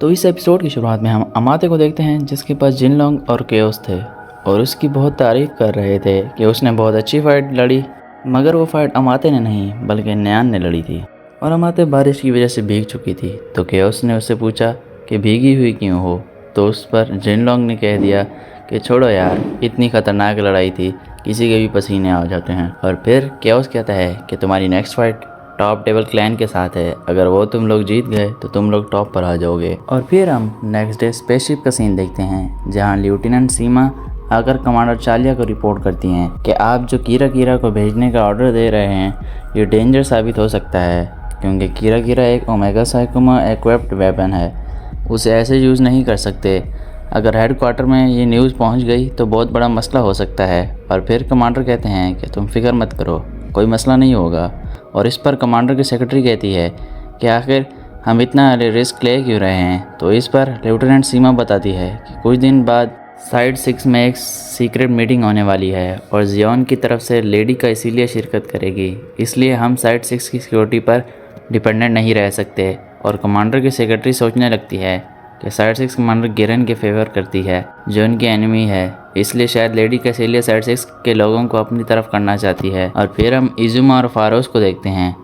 तो इस एपिसोड की शुरुआत में हम अमाते को देखते हैं जिसके पास जिनलोंग और केओस थे और उसकी बहुत तारीफ कर रहे थे कि उसने बहुत अच्छी फाइट लड़ी। मगर वो फाइट अमाते ने नहीं बल्कि नयान ने लड़ी थी और अमाते बारिश की वजह से भीग चुकी थी। तो केओस ने उससे पूछा कि भीगी हुई क्यों हो। तो उस पर जिनलोंग ने कह दिया कि छोड़ो यार, इतनी खतरनाक लड़ाई थी, किसी के भी पसीने आ जाते हैं। और फिर केओस कहता है कि तुम्हारी next fight top table clan के साथ है, अगर वो तुम लोग जीत गए तो तुम लोग टॉप पर आ जाओगे। और फिर हम नेक्स्ट डे स्पेसशिप का सीन देखते हैं जहां लेफ्टिनेंट सीमा आकर कमांडर चालिया को रिपोर्ट करती हैं कि आप जो कीरा को भेजने का ऑर्डर दे रहे हैं ये डेंजर साबित हो सकता है, क्योंकि कीरा एक ओमेगा साइकोमा इक्विप्ड वेपन है, उसे ऐसे यूज़ नहीं कर सकते। अगर हेडक्वार्टर में ये न्यूज़ पहुंच गई तो बहुत बड़ा मसला हो सकता है। और फिर कमांडर कहते हैं कि तुम फिक्र मत करो, कोई मसला नहीं होगा। और इस पर कमांडर की सेक्रेटरी कहती है कि आखिर हम इतना रिस्क ले क्यों रहे हैं। तो इस पर लेफ्टिनेंट सीमा बताती है कि कुछ दिन बाद साइड 6 में एक सीक्रेट मीटिंग होने वाली है और जियोन की तरफ से लेडी का इसीलिए शिरकत करेगी, इसलिए हम साइड 6 की सिक्योरिटी पर डिपेंडेंट नहीं रह सकते। और कमांडर की सेक्रेटरी सोचने लगती है कि साइड 6 कमांडर गिरन के फेवर करती है जो उनकी एनिमी है, इसलिए शायद लेडी कैसेलिया साइड 6 के लोगों को अपनी तरफ करना चाहती है। और फिर हम इजुमा और फारोस को देखते हैं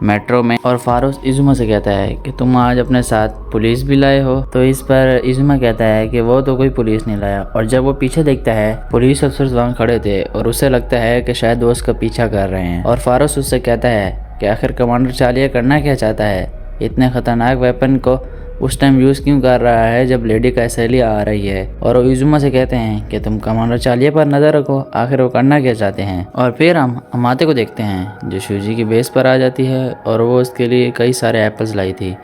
मेट्रो में और फारोस इजुमा से कहता है कि तुम आज अपने साथ पुलिस भी लाए हो। तो इस पर इजुमा कहता है कि वो तो कोई पुलिस नहीं लाया। और जब वो पीछे देखता है पुलिस अफसर वहाँ खड़े थे और उसे लगता है कि शायद वो उसका पीछा कर रहे हैं। और फारोस उससे कहता है कि आखिर कमांडर चालिया करना क्या चाहता है, इतने खतरनाक वेपन को उस टाइम यूज़ क्यों कर रहा है जब लेडी कैसेलिया आ रही है। और इजुमा से कहते हैं कि तुम कमांडर चालिया पर नज़र रखो, आखिर वो करना क्या चाहते हैं। और फिर हम अमाते को देखते हैं जो शूजी की बेस पर आ जाती है और वो उसके लिए कई सारे एप्पल्स लाई थी।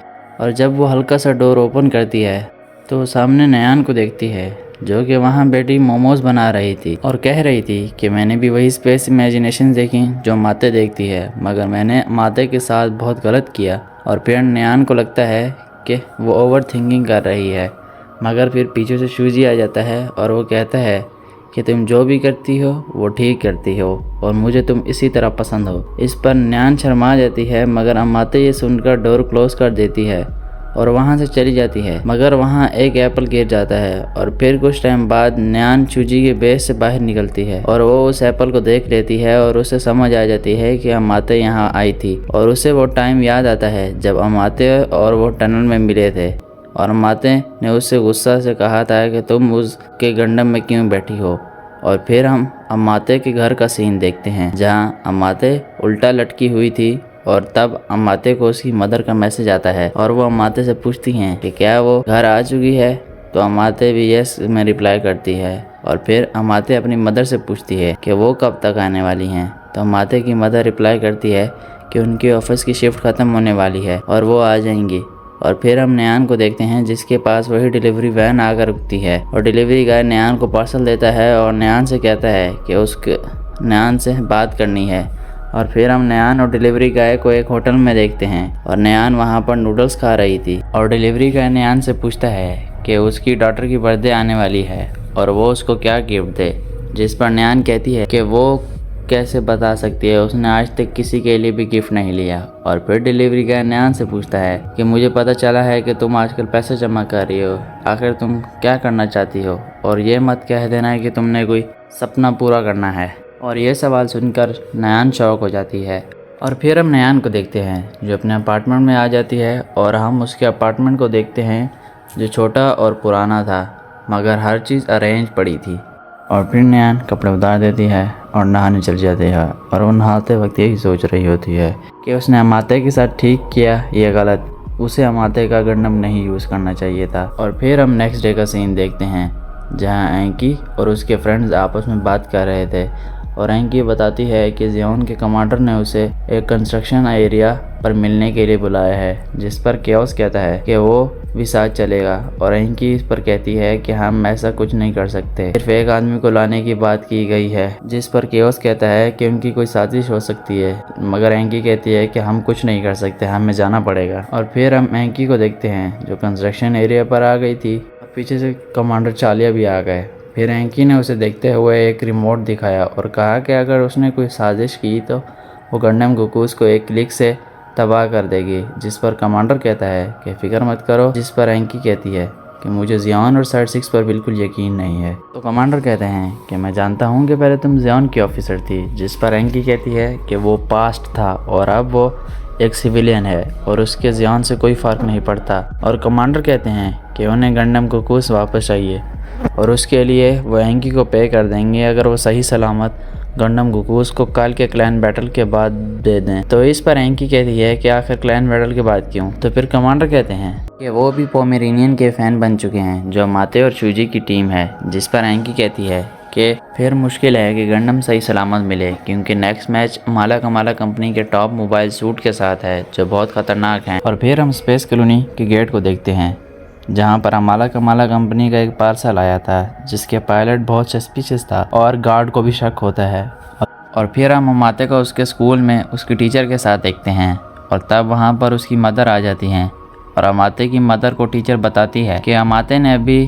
और जब वो हल्का सा डोर ओपन करती है तो सामने नयान को देखती है जो कि वहाँ बैठी मोमोज बना रही थी और कह रही थी कि मैंने भी वही स्पेस इमेजिनेशन देखी जो माते देखती है, मगर मैंने माते के साथ बहुत गलत किया। और फिर नयान को लगता है कि वो ओवर थिंकिंग कर रही है, मगर फिर पीछे से शूजी आ जाता है और वो कहता है कि तुम जो भी करती हो वो ठीक करती हो और मुझे तुम इसी तरह पसंद हो। इस पर नयान शर्मा जाती है, मगर अमाते ये सुनकर डोर क्लोज कर देती है और वहाँ से चली जाती है। मगर वहाँ एक एप्पल गिर जाता है और फिर कुछ टाइम बाद नयान शूजी के बेस से बाहर निकलती है और वो उस एप्पल को देख लेती है और उसे समझ आ जाती है कि अमाते यहाँ आई थी। और उसे वो टाइम याद आता है जब अमाते और वो टनल में मिले थे और अमाते ने उससे गुस्सा से कहा था कि तुम उसके गंडम में क्यों बैठी हो। और फिर हम अमाते के घर का सीन देखते हैं जहाँ अमाते उल्टा लटकी हुई थी और तब अमाते को उसकी मदर का मैसेज आता है और वो अमाते से पूछती हैं कि क्या वो घर आ चुकी है। तो अमाते भी यस में रिप्लाई करती है। और फिर अमाते अपनी मदर से पूछती है कि वो कब तक आने वाली हैं। तो अमाते की मदर रिप्लाई करती है कि उनके ऑफिस की शिफ्ट ख़त्म होने वाली है और वो आ जाएंगी। और फिर हम नयान को देखते हैं जिसके पास वही डिलीवरी वैन आकर रुकती है और डिलीवरी गाय नयान को पार्सल देता है और नयान से कहता है कि उसके नयान से बात करनी है। और फिर हम नयान और डिलीवरी गाय को एक होटल में देखते हैं और नयान वहाँ पर नूडल्स खा रही थी और डिलीवरी गाय नयान से पूछता है कि उसकी डॉटर की बर्थडे आने वाली है और वो उसको क्या गिफ्ट दे। जिस पर नयान कहती है कि वो कैसे बता सकती है, उसने आज तक किसी के लिए भी गिफ्ट नहीं लिया। और फिर डिलीवरी गाय नयान से पूछता है कि मुझे पता चला है कि तुम आजकल पैसे जमा कर रही हो, आखिर तुम क्या करना चाहती हो और ये मत कह देना है कि तुमने कोई सपना पूरा करना है। और ये सवाल सुनकर नयान शॉक हो जाती है। और फिर हम नयान को देखते हैं जो अपने अपार्टमेंट में आ जाती है और हम उसके अपार्टमेंट को देखते हैं जो छोटा और पुराना था, मगर हर चीज़ अरेंज पड़ी थी। और फिर नयान कपड़े उतार देती है और नहाने चल जाती है और वो नहाते वक्त यही सोच रही होती है कि उसने अमाते के साथ ठीक किया ये गलत, उसे अमाते का गंडम नहीं यूज़ करना चाहिए था। और फिर हम नेक्स्ट डे का सीन देखते हैं जहाँ एंकी और उसके फ्रेंड्स आपस में बात कर रहे थे और एंकी बताती है कि जियोन के कमांडर ने उसे एक कंस्ट्रक्शन एरिया पर मिलने के लिए बुलाया है, जिस पर केओस कहता है कि वो भी साथ चलेगा। और एंकी इस पर कहती है कि हम ऐसा कुछ नहीं कर सकते, सिर्फ एक आदमी को लाने की बात की गई है। जिस पर केओस कहता है कि उनकी कोई साजिश हो सकती है, मगर एंकी कहती है कि हम कुछ नहीं कर सकते, हमें जाना पड़ेगा। और फिर हम एंकी को देखते हैं जो कंस्ट्रक्शन एरिया पर आ गई थी और पीछे से कमांडर चालिया भी आ गए। फिर एंकी ने उसे देखते हुए एक रिमोट दिखाया और कहा कि अगर उसने कोई साजिश की तो वो गंडम गुकूस को एक क्लिक से तबाह कर देगी। जिस पर कमांडर कहता है कि फिक्र मत करो, जिस पर एंकी कहती है कि मुझे जियान और साइड 6 पर बिल्कुल यकीन नहीं है। तो कमांडर कहते हैं कि मैं जानता हूँ कि पहले तुम जियान की ऑफिसर थी। जिस पर एंकी कहती है कि वो पास्ट था और अब वो एक सिविलियन है और उसके जियान से कोई फ़र्क नहीं पड़ता। और कमांडर कहते हैं कि उन्हें गंडम गोकुस वापस चाहिए और उसके लिए वो एंकी को पे कर देंगे अगर वो सही सलामत गंडम गोकुस को कल के क्लैन बैटल के बाद दे दें। तो इस पर एंकी कहती है कि आखिर क्लैन बैटल के बाद क्यों। तो फिर कमांडर कहते हैं कि वो भी पोमेरेनियन के फ़ैन बन चुके हैं जो अमाते और शूजी की टीम है। जिस पर एंकी कहती है कि फिर मुश्किल है कि गंडम सही सलामत मिले क्योंकि नेक्स्ट मैच माला कमाला कंपनी के टॉप मोबाइल सूट के साथ है जो बहुत ख़तरनाक हैं। और फिर हम स्पेस कॉलोनी के गेट को देखते हैं जहाँ पर अमाला कमाला कंपनी का एक पार्सल आया था जिसके पायलट बहुत सस्पिशियस था और गार्ड को भी शक होता है। और फिर हम अमाते को उसके स्कूल में उसकी टीचर के साथ देखते हैं और तब वहाँ पर उसकी मदर आ जाती हैं और अमाते की मदर को टीचर बताती है कि अमाते ने अभी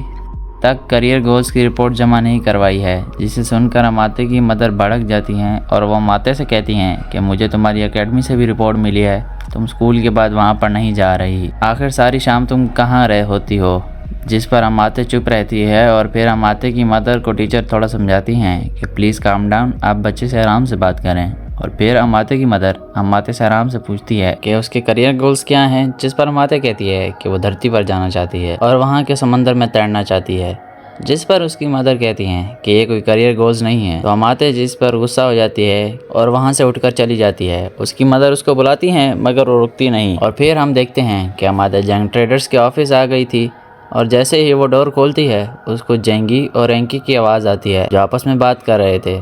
तक करियर गोल्स की रिपोर्ट जमा नहीं करवाई है। जिसे सुनकर अमाते की मदर भड़क जाती हैं और वो अमाते से कहती हैं कि मुझे तुम्हारी एकेडमी से भी रिपोर्ट मिली है, तुम स्कूल के बाद वहाँ पर नहीं जा रही, आखिर सारी शाम तुम कहाँ रह होती हो। जिस पर अमाते चुप रहती है और फिर अमाते की मदर को टीचर थोड़ा समझाती हैं कि प्लीज़ काम डाउन, आप बच्चे से आराम से बात करें। और फिर अमाते की मदर अमाते से आराम से पूछती है कि उसके करियर गोल्स क्या हैं। जिस पर अमाते कहती है कि वो धरती पर जाना चाहती है और वहाँ के समंदर में तैरना चाहती है। जिस पर उसकी मदर कहती हैं कि ये कोई करियर गोल्स नहीं है। तो अमाते जिस पर गुस्सा हो जाती है और वहाँ से उठकर चली जाती है। उसकी मदर उसको बुलाती हैं मगर वो रुकती नहीं। और फिर हम देखते हैं कि अमाते जंग ट्रेडर्स के ऑफिस आ गई थी और जैसे ही वो डोर खोलती है उसको जेंगी और एंकी की आवाज़ आती है जो आपस में बात कर रहे थे।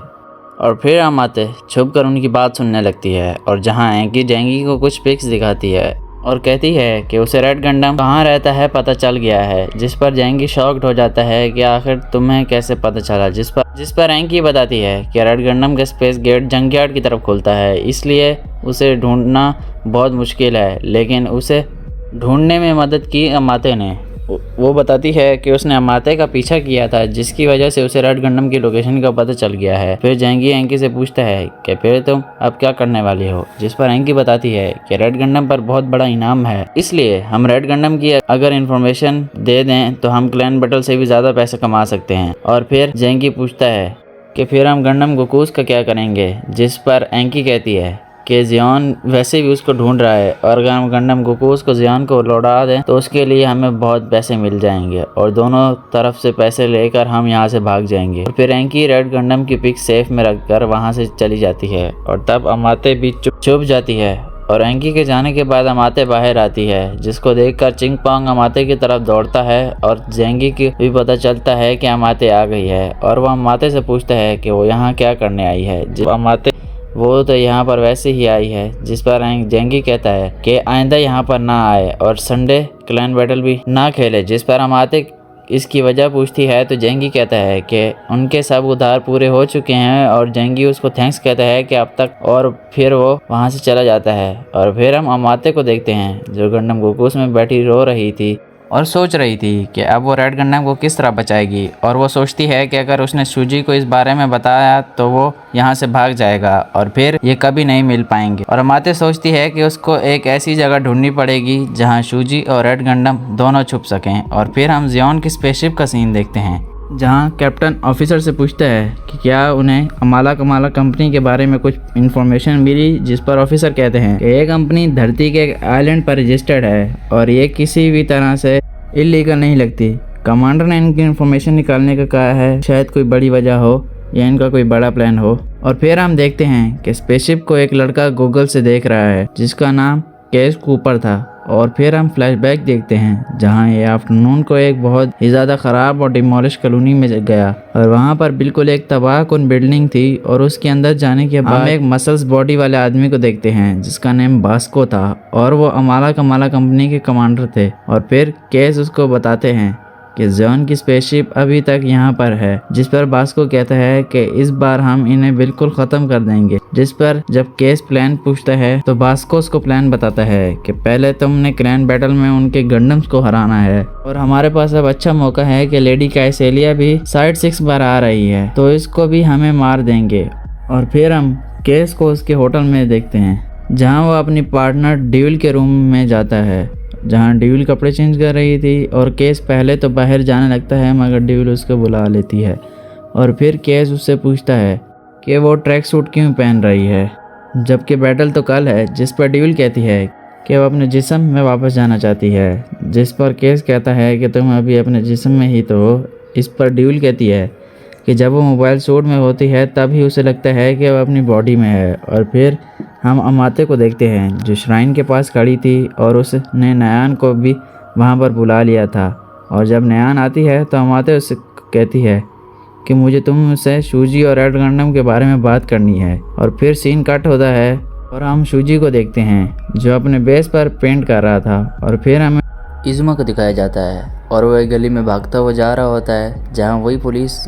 और फिर अमाते छुप कर उनकी बात सुनने लगती है और जहाँ एंकी जेंगी को कुछ पिक्स दिखाती है और कहती है कि उसे रेड गंडम कहाँ रहता है पता चल गया है। जिस पर जेंगी शॉक्ड हो जाता है कि आखिर तुम्हें कैसे पता चला। जिस पर एंकी बताती है कि रेड गंडम का स्पेस गेट जंकयार्ड की तरफ खुलता है, इसलिए उसे ढूंढना बहुत मुश्किल है, लेकिन उसे ढूंढने में मदद की अमाते ने। वो बताती है कि उसने अमाते का पीछा किया था जिसकी वजह से उसे रेड गंडम की लोकेशन का पता चल गया है। फिर जेंगी एंकी से पूछता है कि फिर तुम अब क्या करने वाली हो। जिस पर एंकी बताती है कि रेड गंडम पर बहुत बड़ा इनाम है, इसलिए हम रेड गंडम की अगर इन्फॉर्मेशन दे दें तो हम क्लैन बैटल से भी ज़्यादा पैसे कमा सकते हैं। और फिर जेंगी पूछता है कि फिर हम गंडम गोकुस का क्या करेंगे। जिस पर एंकी कहती है कि जियान वैसे भी उसको ढूंढ रहा है और अगर हम गंडम गोकुस को जियान को लौटा दें तो उसके लिए हमें बहुत पैसे मिल जाएंगे और दोनों तरफ से पैसे लेकर हम यहाँ से भाग जाएंगे। और फिर एंकी रेड गंडम की पिक सेफ में रखकर वहाँ से चली जाती है और तब अमाते भी चुप जाती है। और एंकी के जाने के बाद अमाते बाहर आती है जिसको देखकर चिंग पोंग अमाते की तरफ दौड़ता है और जेंगी की भी पता चलता है कि अमाते आ गई है और वह अमाते से पूछता है कि वो यहाँ क्या करने आई है। अमाते वो तो यहाँ पर वैसे ही आई है। जिस पर जेंगी कहता है कि आइंदा यहाँ पर ना आए और संडे क्लैन बैटल भी ना खेले। जिस पर अमाते इसकी वजह पूछती है तो जेंगी कहता है कि उनके सब उधार पूरे हो चुके हैं और जेंगी उसको थैंक्स कहता है कि अब तक। और फिर वो वहाँ से चला जाता है। और फिर हम अमाते को देखते हैं जो गंडम गोकुस में बैठी रो रही थी और सोच रही थी कि अब वो रेड गंडम को किस तरह बचाएगी। और वो सोचती है कि अगर उसने शूजी को इस बारे में बताया तो वो यहाँ से भाग जाएगा और फिर ये कभी नहीं मिल पाएंगे। और अमाते सोचती है कि उसको एक ऐसी जगह ढूंढनी पड़ेगी जहाँ शूजी और रेड गंडम दोनों छुप सकें। और फिर हम जियोन की स्पेसशिप का सीन देखते हैं जहाँ कैप्टन ऑफिसर से पूछता है कि क्या उन्हें अमाला कमाला कंपनी के बारे में कुछ इन्फॉर्मेशन मिली। जिस पर ऑफिसर कहते हैं कि ये कंपनी धरती के एक आइलैंड पर रजिस्टर्ड है और ये किसी भी तरह से इलीगल नहीं लगती। कमांडर ने इनकी इन्फॉर्मेशन निकालने का कहा है, शायद कोई बड़ी वजह हो या इनका कोई बड़ा प्लान हो। और फिर हम देखते हैं कि स्पेसशिप को एक लड़का गूगल से देख रहा है जिसका नाम केस कूपर था। और फिर हम फ्लैशबैक देखते हैं जहां ये आफ्टरनून को एक बहुत ही ज़्यादा ख़राब और डिमोलिश कॉलोनी में गया और वहां पर बिल्कुल एक तबाहकुन बिल्डिंग थी और उसके अंदर जाने के बाद हम एक मसल्स बॉडी वाले आदमी को देखते हैं जिसका नेम बास्को था और वो अमाला कमाला कंपनी के कमांडर थे। और फिर केस उसको बताते हैं कि जॉन की स्पेसशिप अभी तक यहाँ पर है। जिस पर बास्को कहता है कि इस बार हम इन्हें बिल्कुल ख़त्म कर देंगे। जिस पर जब केस प्लान पूछता है तो बास्को उसको प्लान बताता है कि पहले तुमने क्लैन बैटल में उनके गंडम्स को हराना है और हमारे पास अब अच्छा मौका है कि लेडी काइसेलिया भी साइड 6 बार आ रही है तो इसको भी हमें मार देंगे। और फिर हम केस को उसके होटल में देखते हैं जहाँ वो अपनी पार्टनर ड्यूल के रूम में जाता है, जहाँ ड्यूल कपड़े चेंज कर रही थी और केस पहले तो बाहर जाने लगता है मगर ड्यूल उसको बुला लेती है और फिर केस उससे पूछता है कि वो ट्रैक सूट क्यों पहन रही है, जबकि बैटल तो कल है। जिस पर ड्यूल कहती है कि वो अपने जिस्म में वापस जाना चाहती है, जिस पर केस कहता है कि तुम अभी अपने जिस्म में ही तो हो। इस पर ड्यूल कहती है कि जब वो मोबाइल सूट में होती है तभी उसे लगता है कि वह अपनी बॉडी में है। और फिर हम अमाते को देखते हैं जो श्राइन के पास खड़ी थी और उसने नयान को भी वहाँ पर बुला लिया था। और जब नयान आती है तो अमाते उससे कहती है कि मुझे तुमसे शूजी और रेड गंडम के बारे में बात करनी है। और फिर सीन कट होता है और हम शूजी को देखते हैं जो अपने बेस पर पेंट कर रहा था। और फिर हमें इज़ुमा को दिखाया जाता है और वो एक गली में भागता हुआ जा रहा होता है जहाँ वही पुलिस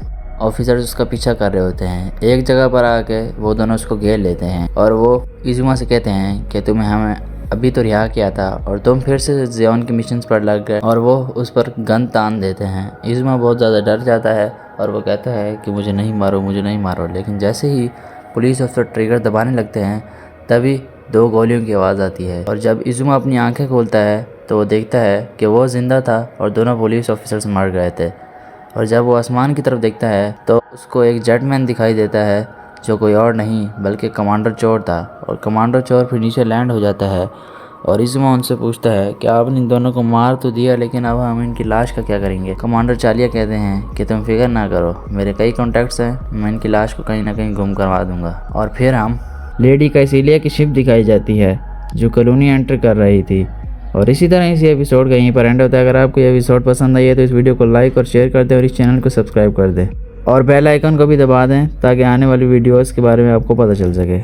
ऑफिसर्स उसका पीछा कर रहे होते हैं। एक जगह पर आके वो दोनों उसको घेर लेते हैं और वो इज़ुमा से कहते हैं कि तुम्हें हमें अभी तो रिहा किया था और तुम फिर से ज़ियोन के मिशंस पर लग गए, और वो उस पर गन तान देते हैं। इज़ुमा बहुत ज़्यादा डर जाता है और वो कहता है कि मुझे नहीं मारो, मुझे नहीं मारो। लेकिन जैसे ही पुलिस ऑफिसर ट्रिगर दबाने लगते हैं तभी 2 गोलियों की आवाज़ आती है और जब इज़ुमा अपनी आंखें खोलता है तो वो देखता है कि वो ज़िंदा था और दोनों पुलिस ऑफिसर्स मर गए थे। और जब वो आसमान की तरफ देखता है तो उसको एक जेटमैन दिखाई देता है जो कोई और नहीं बल्कि कमांडर चोर था। और कमांडर चोर फिर नीचे लैंड हो जाता है और इज़ुमा उनसे पूछता है कि आपने इन दोनों को मार तो दिया, लेकिन अब हम इनकी लाश का क्या करेंगे। कमांडर चालिया कहते हैं कि तुम फिक्र ना करो, मेरे कई कॉन्टैक्ट्स हैं, मैं इनकी लाश को कहीं ना कहीं गुम करवा दूंगा। और फिर हम लेडी कैसिलिया की शिप दिखाई जाती है जो कॉलोनी एंटर कर रही थी। और इसी तरह इस एपिसोड का यहीं पर एंड होता है। अगर आपको ये एपिसोड पसंद आई है तो इस वीडियो को लाइक और शेयर कर दें और इस चैनल को सब्सक्राइब कर दें और बेल आइकन को भी दबा दें ताकि आने वाली वीडियोस के बारे में आपको पता चल सके।